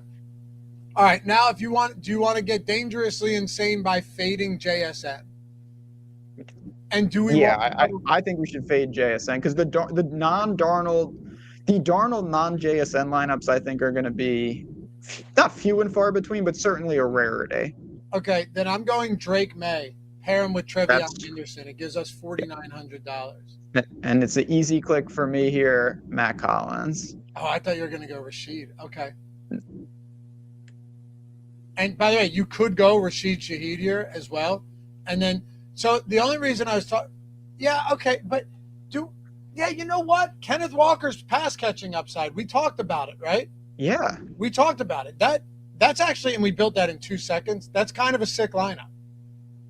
All right. Now, do you want to get dangerously insane by fading JSN? And do we? Yeah, I think we should fade JSN because the Darnold non-JSN lineups I think are going to be not few and far between, but certainly a rarity. Okay, then I'm going Drake May. Pair him with Trevion Henderson. It gives us $4,900. And it's an easy click for me here, Matt Collins. Oh, I thought you were going to go Rashid. Okay. And by the way, you could go Rashid Shaheed here as well. And then, so the only reason I was talking, yeah, okay, but you know what? Kenneth Walker's pass catching upside. We talked about it, right? Yeah. We talked about it. That's actually, and we built that in 2 seconds. That's kind of a sick lineup.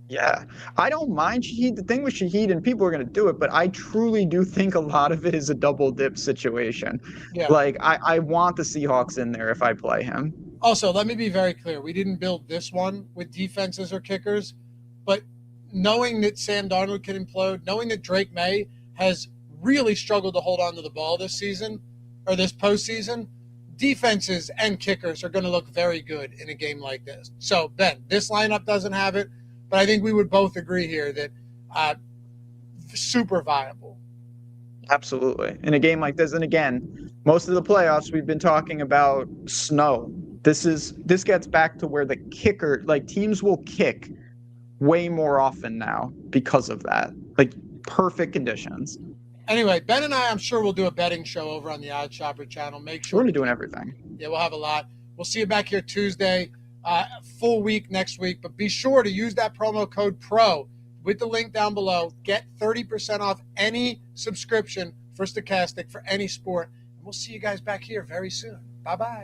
Yeah. I don't mind Shaheed. The thing with Shaheed, and people are going to do it, but I truly do think a lot of it is a double dip situation. Yeah. Like, I want the Seahawks in there if I play him. Also, let me be very clear. We didn't build this one with defenses or kickers, but knowing that Sam Darnold can implode, knowing that Drake May has really struggled to hold on to the ball this season or this postseason, defenses and kickers are going to look very good in a game like this. So, Ben, this lineup doesn't have it, but I think we would both agree here that super viable. Absolutely. In a game like this, and again, most of the playoffs we've been talking about snow. This gets back to where the kicker, like teams will kick way more often now because of that. Like perfect conditions. Anyway, Ben and I'm sure we'll do a betting show over on the OddsShopper channel. Make sure we're doing everything. Yeah, we'll have a lot. We'll see you back here Tuesday, full week next week. But be sure to use that promo code PRO. with the link down below. Get 30% off any subscription for Stokastic for any sport. And we'll see you guys back here very soon. Bye-bye.